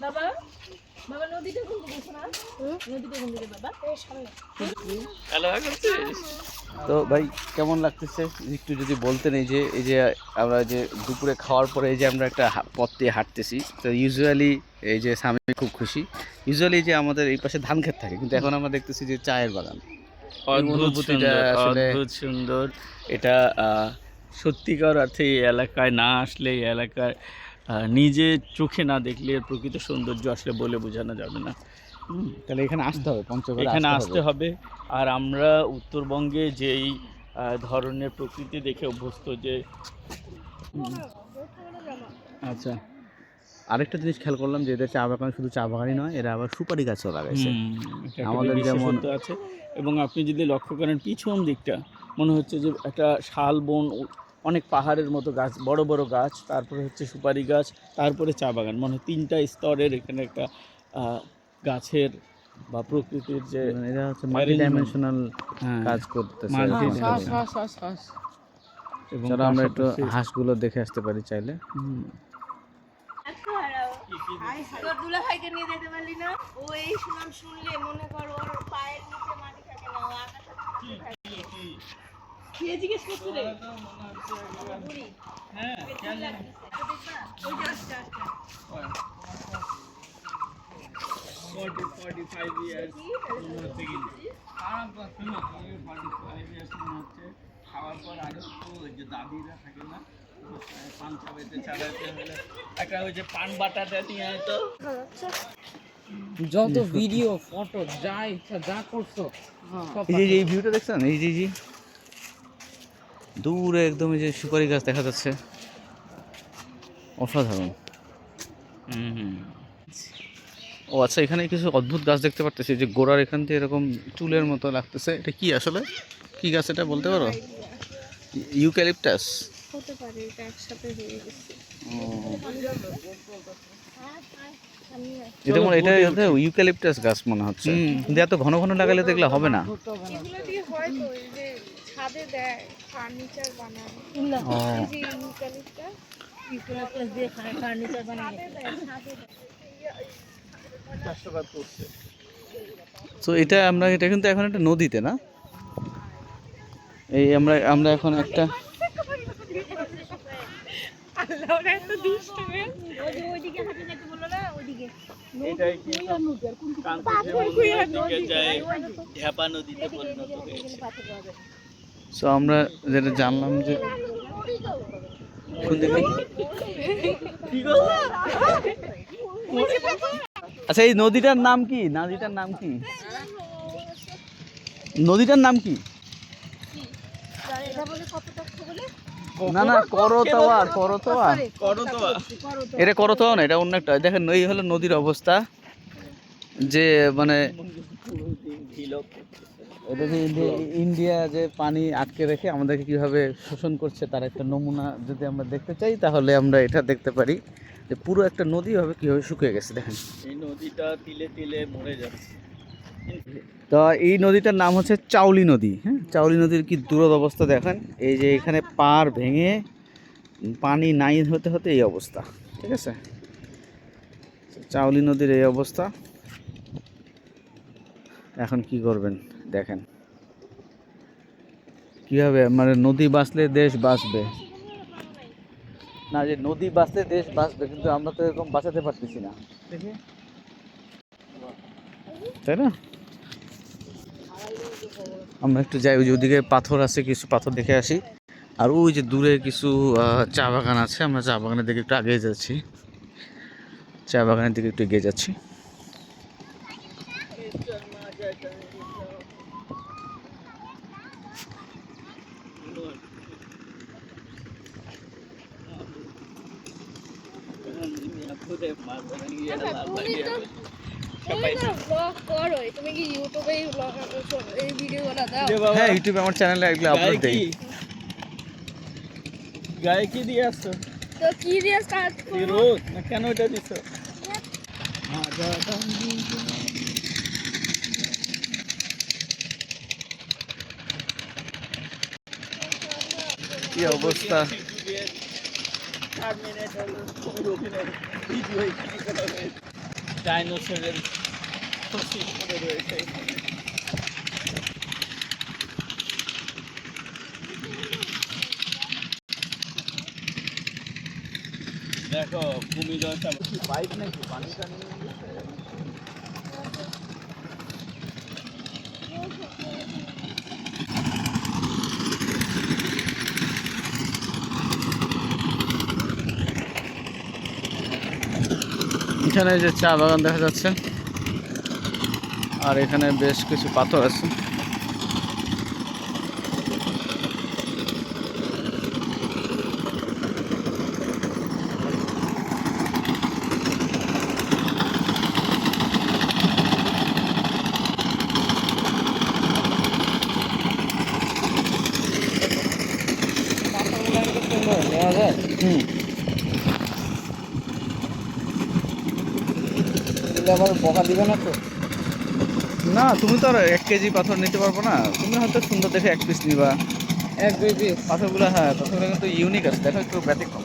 বাবা বাবা নদীটা কোন দিকে শোনা নদীটা কোন দিকে বাবা এই সামনে হ্যালো করছিস তো ভাই কেমন লাগতেছে একটু যদি বলতেন এই যে আমরা যে দুপুরে খাওয়ার পরে এই যে আমরা একটা পথ দিয়ে হাঁটতেছি তো ইউজুয়ালি এই যে স্বামী খুব খুশি ইউজুয়ালি যে আমাদের এই পাশে ধান ক্ষেত থাকে কিন্তু এখন আমরা দেখতেছি যে চায়ের বাগান অনুভূতিটা আসলে অদ্ভুত সুন্দর এটা সত্যিকার অর্থে এই এলাকায় না আসলে এই এলাকার নিজে চোখে না দেখলে এর প্রকৃত সৌন্দর্য আসলে বলে বোঝানো যাবে না। তাহলে এখানে আসতে হবে পঞ্চগড়ে এখানে আসতে হবে। আর আমরা উত্তরবঙ্গে যেই ধরনের প্রকৃতি দেখে অভ্যস্ত যে আচ্ছা আরেকটা জিনিস খেয়াল করলাম যে এদের চা বাগান শুধু চা বাগানই নয় এরা আবার সুপারি গাছও লাগাইছে আমাদের যেমন আছে। এবং আপনি যদি লক্ষ্য করেন পিছন দিকটা মনে হচ্ছে যে একটা শাল বন অনেক পাহাড়ের মতো গাছ বড় বড় গাছ তারপরে হচ্ছে সুপারি গাছ তারপরে চা বাগান মনে হয় 3টা স্তরের এখানে একটা গাছের বা প্রকৃতির যে এরা হচ্ছে মাল্টি ডাইমেনশনাল কাজ করতেছে এবং আমরা একটু হাঁসগুলো দেখে আসতে পারি চাইলে তোর দুলা ভাইকে নিয়ে যেতে পারলি না ও এই সুনাম শুনলে মনে কর ওর পায়ের নিচে মাটি থাকে না ও আকাশে থাকে কি জিজ্ঞেস করছিস রে হ্যাঁ কেন ওই যে আচ্ছা 45 ইয়ার্স হচ্ছে কিন্তু আরাম করছে না 45 ইয়ার্স হচ্ছে খাওয়ার পর আগে তো যে দাদিরা থাকে না পান চাবাইতে চালাতে হলে একটা ওই যে পান বাটাটা নিয়ে হয়তো যত ভিডিও ফটো যা ইচ্ছা যা করছো এই ভিউটা দেখছেন এই যে দূরে একদম এই যে সুপারি গাছ দেখা যাচ্ছে অসাধারণ ও আচ্ছা এখানে কিছু অদ্ভুত গাছ দেখতে পারতেছি যে গোড়ার এখান থেকে এরকম চুলের মতো লাগতেছে এটা কি আসলে কি গাছ এটা বলতে পারো ইউক্যালিপটাস হতে পারে এটা একসাথে হয়ে গেছে এটা মনে এটা ইউক্যালিপটাস গাছ মনে হচ্ছে কিন্তু এত ঘন ঘন লাগালে তো এগুলো হবে না এগুলো দিয়ে হয় তো এই যে ছাদে দেয় ফার্নিচার বানায় এই যে ইউক্যালিপটাস দিয়ে ফার্নিচার বানায় ছাদে দেয় তো এটা কিন্তু এখন একটা নদীতে না এই আমরা এখন একটা সো আমরা যেটা জানলাম যে আচ্ছা এই নদীটার নাম কি নদীটার নাম কি না না করতোয়া এটা করতোয়া না এটা অন্য একটা দেখেন এই হলো নদীর অবস্থা যে মানে এটা যে ইন্ডিয়া যে পানি আটকে রেখে আমাদেরকে কিভাবে শোষণ করছে তার একটা নমুনা যদি আমরা দেখতে চাই তাহলে আমরা এটা দেখতে পারি যে পুরো একটা নদী হবে কিভাবে শুকিয়ে গেছে দেখেন এই নদীটা তিলে তিলে মরে যাচ্ছে তো এই নদীটার নাম হচ্ছে চাউলি নদী হ্যাঁ চাউলি নদীর কি দুরবস্থা দেখেন এই যে এখানে পাড় ভেঙে পানি নাই হতে হতে এই অবস্থা ঠিক আছে চাউলি নদীর এই অবস্থা এখন কি করবেন দেখেন কিভাবে মানে নদী বাঁচলে দেশ বাঁচবে না যে নদী বাঁচলে দেশ বাঁচবে কিন্তু আমরা তো এরকম বাঁচাতে পারতেছি না দেখি তাই না আমরা একটু যাই ওই যে ওদিকে পাথর আছে কিছু পাথর দেখে আসি আর ওই যে দূরে কিছু চা বাগান আছে আমরা চা বাগানের দিকে একটু এগিয়ে যাচ্ছি চা বাগানের দিকে একটু এগিয়ে যাচ্ছি তুমি কি ইউটিউবে এই ভিডিওগুলো দাও হ্যাঁ ইউটিউবে আমার চ্যানেলে এগুলো আপলোড দেই গায়ে কি দিয়ে আসছো? তো কি দিয়ে স্টার্ট এই রোদ না কেন এটা দিছো? মাজা গান্ধী কি অবস্থা! ডাইনোসরের ফসিল পড়ে রয়েছে। দেখো কুমির পাইপ নাকি পানি টানি এখানে যে চা বাগান দেখা যাচ্ছে, আর এখানে বেশ কিছু পাথর আছে। নেওয়া যায়? হুম, দিলে আবার বকা দিবে না তো? না তুমি তো আর 1 কেজি পাথর নিতে পারবো না। তুমি হয়তো সুন্দর দেখে 1 পিস নিবা। 1-2 পিস পাথরগুলো, হ্যাঁ পাথরগুলো কিন্তু ইউনিক আছে, দেখো একটু ব্যতিক্রম।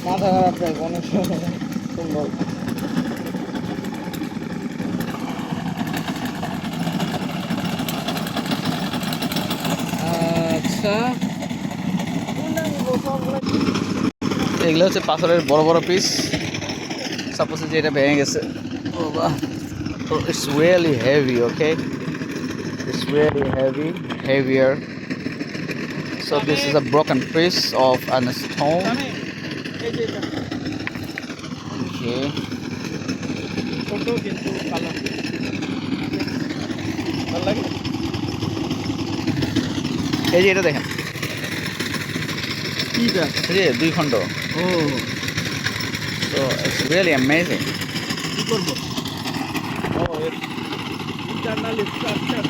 মাথা খারাপ যায় অনেক সময় সুন্দর। আচ্ছা, এগুলো হচ্ছে পাথরের বড় বড় পিস। সাপোজ যে এটা ভেঙে গেছে, so it's really heavy, okay, it's really heavier, so this is a broken piece of a stone. এই যে এটা Okay, ছোট কিন্তু কালার ভালো লাগে। এই যে এটা দেখেন, কিটা? এই যে 2 খণ্ড, ও so it's really amazing. কি করবো? ও এর ইন্টারনাল স্ট্রাকচার